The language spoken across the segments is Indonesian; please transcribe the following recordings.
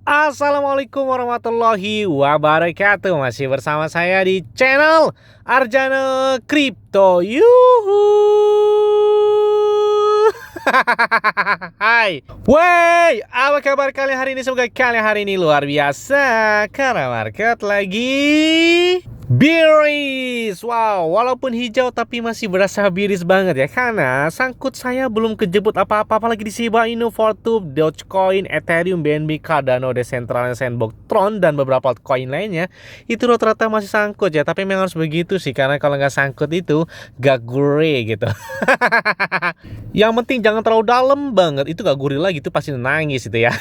Assalamualaikum warahmatullahi wabarakatuh. Masih bersama saya di channel Arjana Crypto. Yuhu. Hai. Wey, apa kabar kalian hari ini? Semoga kalian hari ini luar biasa karena market lagi bearish. Wow, walaupun hijau tapi masih berasa bearish banget ya, karena sangkut saya belum kejebut apa-apa, apalagi di Shiba Inu, Fortube, Dogecoin, Ethereum, BNB, Cardano, Decentraland, Sandbox, Tron, dan beberapa altcoin lainnya. Itu rata-rata masih sangkut ya, tapi memang harus begitu sih, karena kalau nggak sangkut itu gak gurih gitu. Yang penting jangan terlalu dalam banget, itu gak gurih lagi, itu pasti nangis itu ya.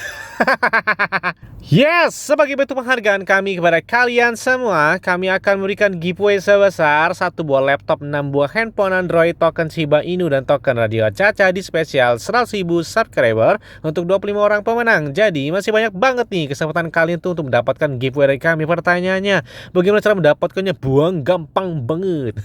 Yes, sebagai bentuk penghargaan kami kepada kalian semua, kami akan memberikan giveaway sebesar 1 buah laptop, 6 buah handphone Android, token Shiba Inu, dan token Radio Caca di spesial 100.000 subscriber untuk 25 orang pemenang. Jadi masih banyak banget nih kesempatan kalian tuh untuk mendapatkan giveaway dari kami. Pertanyaannya, bagaimana cara mendapatkannya? Buang gampang banget.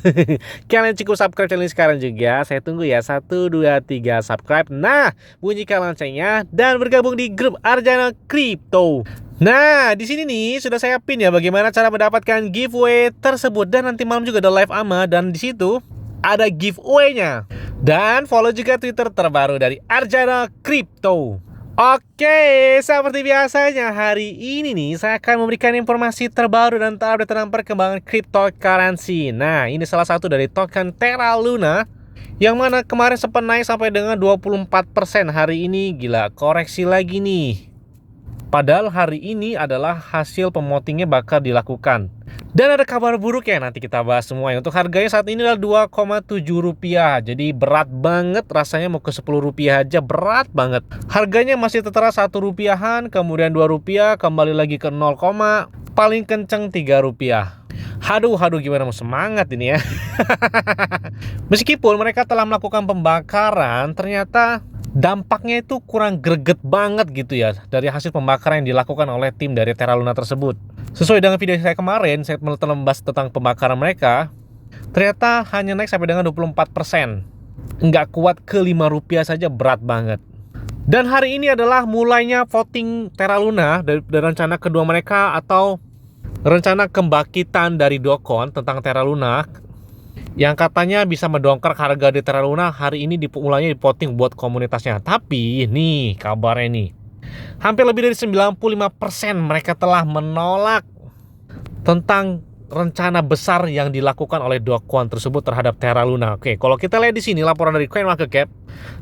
Kalian cukup subscribe channel ini sekarang juga. Saya tunggu ya, 1, 2, 3 subscribe. Nah, bunyikan loncengnya dan bergabung di grup Arjana Crypto. Nah, di sini nih sudah saya pin ya bagaimana cara mendapatkan giveaway tersebut, dan nanti malam juga ada live AMA dan di situ ada giveaway-nya. Dan follow juga Twitter terbaru dari Arjana Crypto. Oke, seperti biasanya hari ini nih saya akan memberikan informasi terbaru dan terupdate tentang perkembangan cryptocurrency. Nah, ini salah satu dari token Terra Luna yang mana kemarin sempat naik sampai dengan 24%. Hari ini gila koreksi lagi nih. Padahal hari ini adalah hasil pemotingnya bakal dilakukan. Dan ada kabar buruk ya, nanti kita bahas semuanya. Untuk harganya saat ini adalah Rp2,7. Jadi berat banget, rasanya mau ke Rp10 aja berat banget. Harganya masih tertera Rp1-an, kemudian Rp2, kembali lagi ke 0, paling kenceng Rp3. Haduh gimana mau semangat ini ya. Meskipun mereka telah melakukan pembakaran, ternyata dampaknya itu kurang greget banget gitu ya dari hasil pembakaran yang dilakukan oleh tim dari Terra Luna tersebut. Sesuai dengan video saya kemarin, saya telah membahas tentang pembakaran mereka. Ternyata hanya naik sampai dengan 24%. Nggak kuat ke Rp5 saja, berat banget. Dan hari ini adalah mulainya voting Terra Luna dari rencana kedua mereka atau rencana kebangkitan dari Dokon tentang Terra Luna, yang katanya bisa mendongkrak harga di Terra Luna. Hari ini dimulainya di voting buat komunitasnya. Tapi nih kabarnya nih, hampir lebih dari 95% mereka telah menolak tentang rencana besar yang dilakukan oleh Dokon tersebut terhadap Terra Luna. Oke, kalau kita lihat di sini laporan dari CoinMarketCap,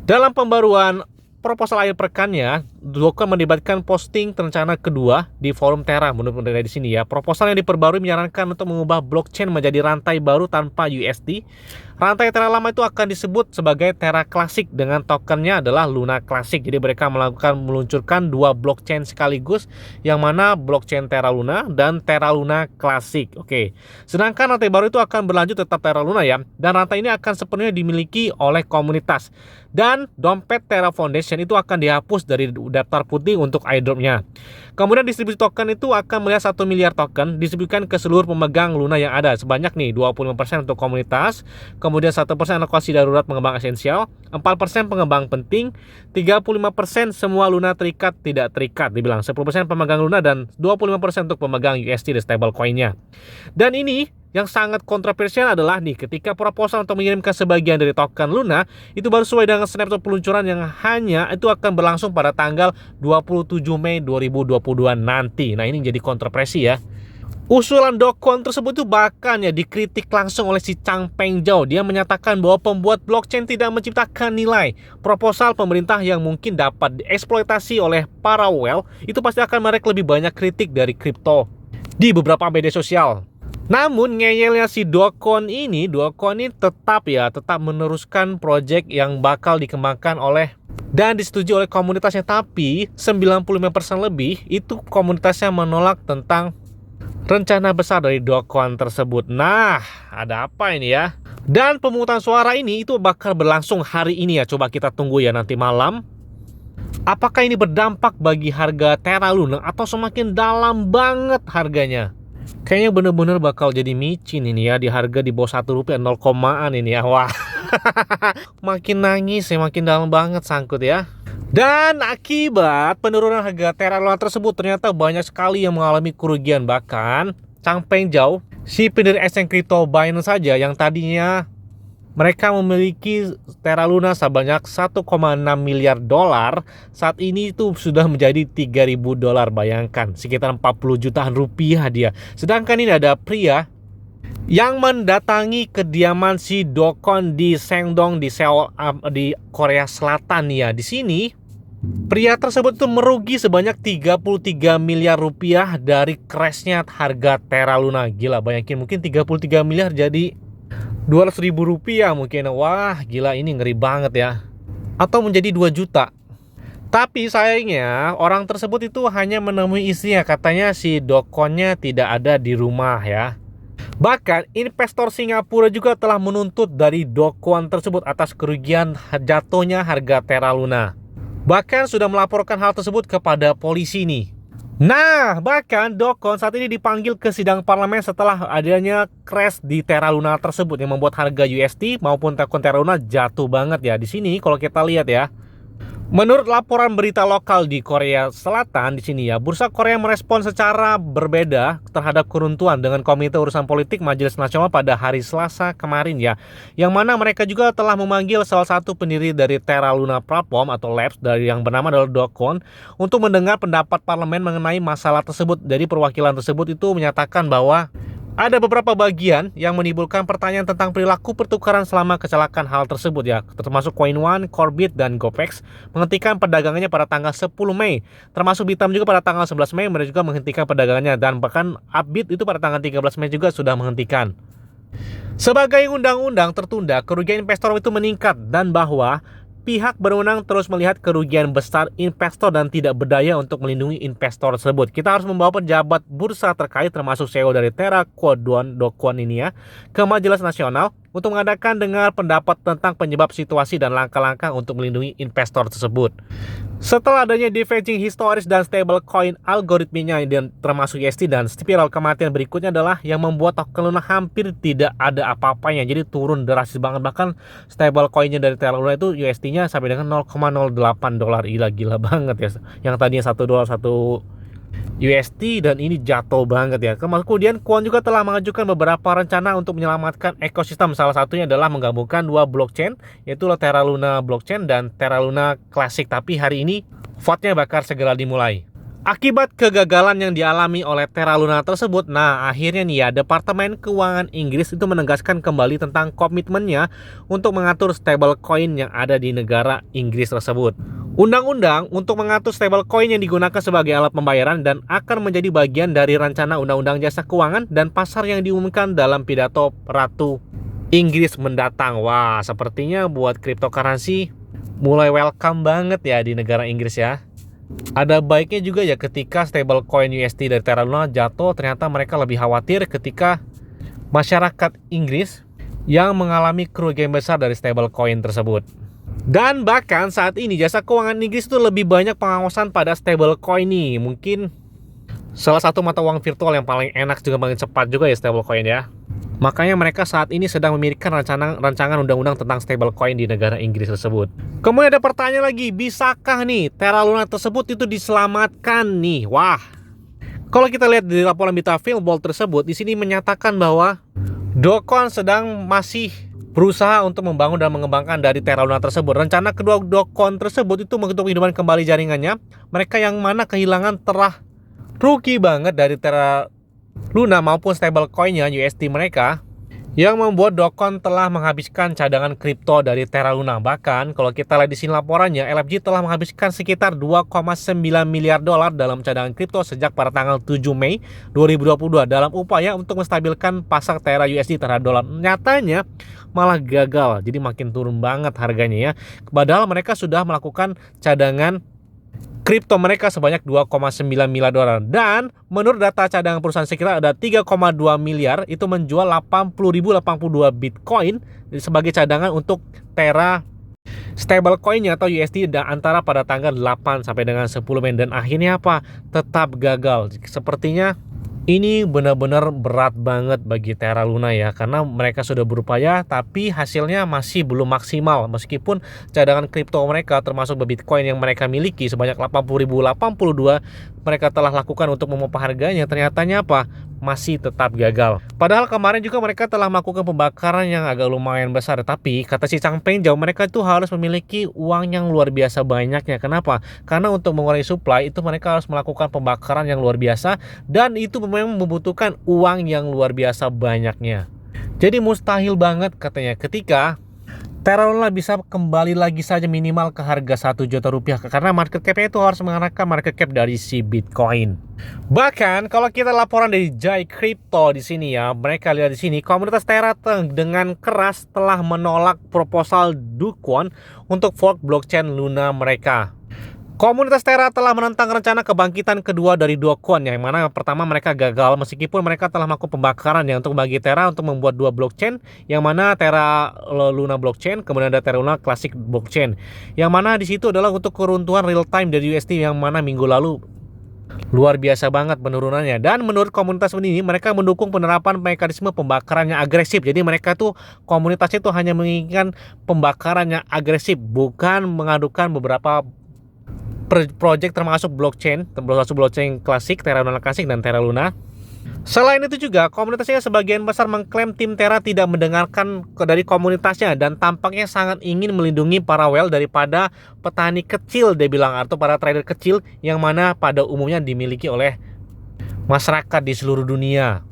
dalam pembaruan proposal akhir pekannya, Dokon melibatkan posting rencana kedua di forum Terra. Menurut di sini ya, proposal yang diperbarui menyarankan untuk mengubah blockchain menjadi rantai baru tanpa USD. Rantai Terra lama itu akan disebut sebagai Terra Classic dengan tokennya adalah Luna Classic. Jadi mereka meluncurkan 2 blockchain sekaligus, yang mana blockchain Terra Luna dan Terra Luna Classic. Oke. Sedangkan rantai baru itu akan berlanjut tetap Terra Luna ya, dan rantai ini akan sepenuhnya dimiliki oleh komunitas. Dan dompet Terra Foundation itu akan dihapus dari daftar putih untuk airdropnya. Kemudian distribusi token itu akan melihat 1 miliar token distribusikan ke seluruh pemegang Luna yang ada. Sebanyak nih 25% untuk komunitas, kemudian 1% alokasi darurat pengembang esensial, 4% pengembang penting, 35% semua Luna terikat tidak terikat dibilang, 10% pemegang Luna, dan 25% untuk pemegang USD dan stablecoin-nya. Dan ini yang sangat kontroversial adalah nih, ketika proposal untuk mengirimkan sebagian dari token Luna itu baru sesuai dengan snapshot peluncuran yang hanya itu akan berlangsung pada tanggal 27 Mei 2022 nanti. Nah, ini jadi kontroversi ya. Usulan Dokon tersebut itu bahkan ya dikritik langsung oleh si Chang Peng Zhao. Dia menyatakan bahwa pembuat blockchain tidak menciptakan nilai. Proposal pemerintah yang mungkin dapat dieksploitasi oleh para whale itu pasti akan menarik lebih banyak kritik dari kripto di beberapa media sosial. Namun ngeyelnya si Dokon ini tetap meneruskan project yang bakal dikembangkan oleh dan disetujui oleh komunitasnya. Tapi 95% lebih itu komunitasnya menolak tentang rencana besar dari Dokon tersebut. Nah, ada apa ini ya? Dan pemungutan suara ini itu bakal berlangsung hari ini ya. Coba kita tunggu ya nanti malam. Apakah ini berdampak bagi harga Terra Luna atau semakin dalam banget harganya? Kayaknya bener-bener bakal jadi micin ini ya, di harga di bawah Rp1, 0 komaan ini ya. Wah. Makin nangis ya, makin dalam banget sangkut ya. Dan akibat penurunan harga Terra Luna tersebut ternyata banyak sekali yang mengalami kerugian. Bahkan Chang Peng Zhao, si pendiri exchange crypto Binance saja yang tadinya mereka memiliki Terra Luna sebanyak 1,6 miliar dolar, saat ini itu sudah menjadi 3.000 dolar. Bayangkan, sekitar 40 jutaan rupiah dia. Sedangkan ini ada pria yang mendatangi kediaman si Do Kwon di Sangdong di Seoul di Korea Selatan ya. Di sini pria tersebut tuh merugi sebanyak 33 miliar rupiah dari crashnya harga Terra Luna. Gila, bayangin, mungkin 33 miliar jadi 200 ribu rupiah mungkin. Wah gila, ini ngeri banget ya. Atau menjadi 2 juta. Tapi sayangnya orang tersebut itu hanya menemui istrinya. Katanya si Do Kwon-nya tidak ada di rumah ya. Bahkan investor Singapura juga telah menuntut dari Do Kwon tersebut atas kerugian jatuhnya harga Terra Luna. Bahkan sudah melaporkan hal tersebut kepada polisi nih. Nah, bahkan Do Kwon saat ini dipanggil ke sidang parlemen setelah adanya crash di Terra Luna tersebut yang membuat harga USD maupun token Terra Luna jatuh banget ya. Di sini kalau kita lihat ya, menurut laporan berita lokal di Korea Selatan di sini ya, bursa Korea merespon secara berbeda terhadap keruntuhan dengan Komite Urusan Politik Majelis Nasional pada hari Selasa kemarin ya, yang mana mereka juga telah memanggil salah satu pendiri dari Terra Luna Platform atau Labs dari yang bernama adalah Do Kwon untuk mendengar pendapat parlemen mengenai masalah tersebut. Dari perwakilan tersebut itu menyatakan bahwa ada beberapa bagian yang menimbulkan pertanyaan tentang perilaku pertukaran selama kecelakaan hal tersebut ya, termasuk Coin1, Corbit, dan Gopex menghentikan perdagangannya pada tanggal 10 Mei, termasuk Bitam juga pada tanggal 11 Mei mereka juga menghentikan perdagangannya, dan bahkan Upbit itu pada tanggal 13 Mei juga sudah menghentikan. Sebagai undang-undang tertunda, kerugian investor itu meningkat dan bahwa pihak berwenang terus melihat kerugian besar investor dan tidak berdaya untuk melindungi investor tersebut. Kita harus membawa pejabat bursa terkait termasuk CEO dari Terra Do Kwon ini ya ke Majelis Nasional untuk mengadakan dengar pendapat tentang penyebab situasi dan langkah-langkah untuk melindungi investor tersebut. Setelah adanya diverging historis dan stablecoin algoritmenya dan termasuk USD, dan spiral kematian berikutnya adalah yang membuat token Luna hampir tidak ada apa-apanya, jadi turun drastis banget. Bahkan stablecoinnya dari Terra Luna itu USD-nya sampai dengan 0,08 dolar. Gila banget ya, yang tadinya 1 dolar 1 USD dan ini jatuh banget ya. Kemudian Kwon juga telah mengajukan beberapa rencana untuk menyelamatkan ekosistem. Salah satunya adalah menggabungkan dua blockchain, yaitu Terra Luna Blockchain dan Terra Luna Classic. Tapi hari ini vote-nya bakal segera dimulai. Akibat kegagalan yang dialami oleh Terra Luna tersebut, nah akhirnya nih ya, Departemen Keuangan Inggris itu menegaskan kembali tentang komitmennya untuk mengatur stablecoin yang ada di negara Inggris tersebut. Undang-undang untuk mengatur stablecoin yang digunakan sebagai alat pembayaran dan akan menjadi bagian dari rencana Undang-Undang Jasa Keuangan dan Pasar yang diumumkan dalam pidato Ratu Inggris mendatang. Wah, sepertinya buat cryptocurrency mulai welcome banget ya di negara Inggris ya. Ada baiknya juga ya ketika stablecoin USD dari Terra Luna jatuh, ternyata mereka lebih khawatir ketika masyarakat Inggris yang mengalami kerugian besar dari stablecoin tersebut. Dan bahkan saat ini jasa keuangan Inggris itu lebih banyak pengawasan pada stablecoin nih. Mungkin salah satu mata uang virtual yang paling enak juga paling cepat juga ya stablecoin ya. Makanya mereka saat ini sedang memikirkan rancangan undang-undang tentang stablecoin di negara Inggris tersebut. Kemudian ada pertanyaan lagi, bisakah nih Terra Luna tersebut itu diselamatkan nih? Wah, kalau kita lihat di laporan berita Billboard tersebut, di sini menyatakan bahwa Do Kwon sedang masih berusaha untuk membangun dan mengembangkan dari Terra Luna tersebut. Rencana kedua Do Kwon tersebut itu untuk menghidupkan kembali jaringannya. Mereka yang mana kehilangan telah rugi banget dari Terra Luna maupun stablecoinnya USD mereka, yang membuat Do Kwon telah menghabiskan cadangan kripto dari Terra Luna. Bahkan kalau kita lihat di sini laporannya, LFG telah menghabiskan sekitar 2,9 miliar dolar dalam cadangan kripto sejak pada tanggal 7 Mei 2022 dalam upaya untuk menstabilkan pasar Terra USD terhadap dolar. Nyatanya malah gagal, jadi makin turun banget harganya ya. Padahal mereka sudah melakukan cadangan kripto mereka sebanyak 2,9 miliar dolar. Dan menurut data cadangan perusahaan sekitar ada 3,2 miliar itu menjual 80.082 Bitcoin sebagai cadangan untuk Terra stablecoinnya atau USD dan antara pada tanggal 8 sampai dengan 10 Mei. Dan akhirnya apa? Tetap gagal. Sepertinya Ini benar-benar berat banget bagi Terra Luna ya, karena mereka sudah berupaya tapi hasilnya masih belum maksimal. Meskipun cadangan kripto mereka termasuk Bitcoin yang mereka miliki sebanyak 80.082 mereka telah lakukan untuk memompa harganya, ternyatanya apa? Masih tetap gagal. Padahal kemarin juga mereka telah melakukan pembakaran yang agak lumayan besar, tapi kata si Changpeng Zhao mereka tuh harus memiliki uang yang luar biasa banyaknya. Kenapa? Karena untuk mengurangi supply itu mereka harus melakukan pembakaran yang luar biasa, dan itu memang membutuhkan uang yang luar biasa banyaknya. Jadi mustahil banget katanya ketika Terra Luna bisa kembali lagi saja minimal ke harga 1 juta rupiah, karena market cap-nya itu harus mengarahkan market cap dari si Bitcoin. Bahkan kalau kita laporan dari Jai Crypto di sini ya, mereka lihat di sini komunitas Terra dengan keras telah menolak proposal Do Kwon untuk fork blockchain Luna mereka. Komunitas Terra telah menentang rencana kebangkitan kedua dari Do Kwon, yang mana pertama mereka gagal meskipun mereka telah melakukan pembakaran ya untuk bagi Terra untuk membuat dua blockchain, yang mana Terra Luna blockchain, kemudian ada Terra Luna Classic blockchain, yang mana di situ adalah untuk keruntuhan real time dari USD, yang mana minggu lalu luar biasa banget penurunannya. Dan menurut komunitas ini mereka mendukung penerapan mekanisme pembakaran yang agresif. Jadi mereka tuh komunitasnya tuh hanya menginginkan pembakaran yang agresif, bukan mengadukan beberapa project termasuk blockchain klasik, Terra Luna Klasik dan Terra Luna. Selain itu juga komunitasnya sebagian besar mengklaim tim Terra tidak mendengarkan dari komunitasnya dan tampaknya sangat ingin melindungi para whale daripada petani kecil, dia bilang, atau para trader kecil yang mana pada umumnya dimiliki oleh masyarakat di seluruh dunia.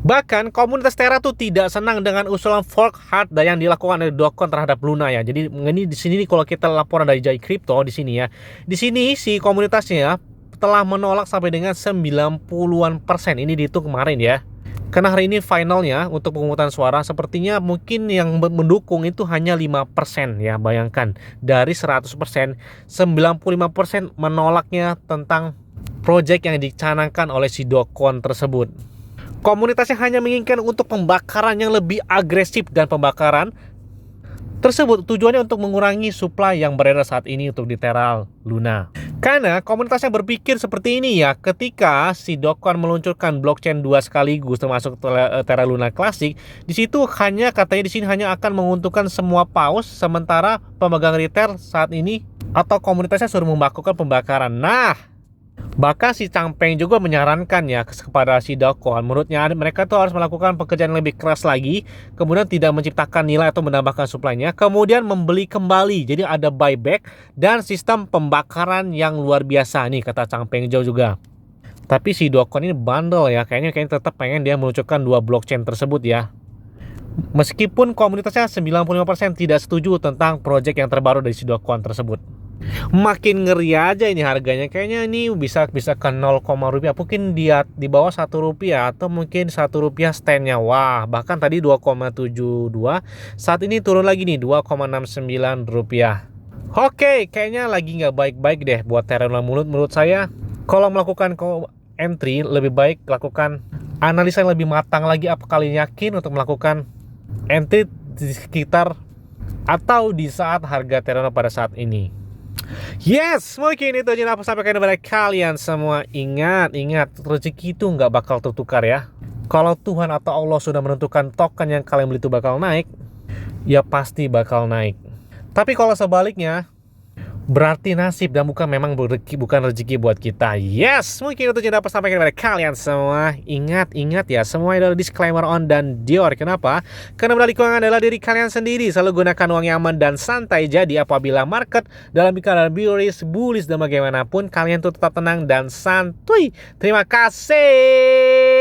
Bahkan komunitas Terra tuh tidak senang dengan usulan fork hard yang dilakukan oleh Do Kwon terhadap Luna ya. Jadi ini di sini kalau kita laporan dari Jai Crypto di sini ya. Di sini si komunitasnya telah menolak sampai dengan 90-an%. Ini dihitung kemarin ya. Karena hari ini finalnya untuk pemungutan suara sepertinya mungkin yang mendukung itu hanya 5% ya. Bayangkan dari 100%, 95% menolaknya tentang project yang dicanangkan oleh si Do Kwon tersebut. Komunitasnya hanya menginginkan untuk pembakaran yang lebih agresif, dan pembakaran tersebut tujuannya untuk mengurangi supply yang beredar saat ini untuk di Terra Luna. Karena komunitasnya berpikir seperti ini ya, ketika si Do Kwon meluncurkan blockchain dua sekaligus termasuk Terra Luna Classic, di situ hanya katanya di sini hanya akan menguntungkan semua paus, sementara pemegang retail saat ini atau komunitasnya suruh melakukan pembakaran. Nah, bahkan si Changpeng juga menyarankan ya kepada si Do Kwon, menurutnya mereka tuh harus melakukan pekerjaan yang lebih keras lagi, kemudian tidak menciptakan nilai atau menambahkan suplainya, kemudian membeli kembali, jadi ada buyback dan sistem pembakaran yang luar biasa nih kata Changpeng juga. Tapi si Do Kwon ini bandel ya, kayaknya tetap pengen dia meluncurkan dua blockchain tersebut ya. Meskipun komunitasnya 95% tidak setuju tentang project yang terbaru dari si Do Kwon tersebut. Makin ngeri aja ini harganya, kayaknya ini bisa ke 0, rupiah, mungkin dia di bawah 1 rupiah atau mungkin 1 rupiah standnya. Wah, bahkan tadi 2,72, saat ini turun lagi nih 2,69 rupiah. Oke, kayaknya lagi nggak baik-baik deh buat Terra Luna. Menurut saya kalau melakukan entry lebih baik lakukan analisa yang lebih matang lagi, apa kalian yakin untuk melakukan entry di sekitar atau di saat harga Terra Luna pada saat ini. Yes, mungkin itu aja apa sampaikan kepada kalian semua. Ingat, rezeki itu nggak bakal tertukar ya. Kalau Tuhan atau Allah sudah menentukan token yang kalian beli itu bakal naik, ya pasti bakal naik. Tapi kalau sebaliknya, berarti nasib dan bukan rezeki buat kita. Yes, mungkin itu aja apa sampaikan kepada kalian semua. Ingat ya, semua adalah disclaimer on dan Dior. Kenapa? Karena modal keuangan adalah diri kalian sendiri. Selalu gunakan uang yang aman dan santai. Jadi apabila market dalam keadaan bullish dan bagaimanapun, kalian tuh tetap tenang dan santuy. Terima kasih.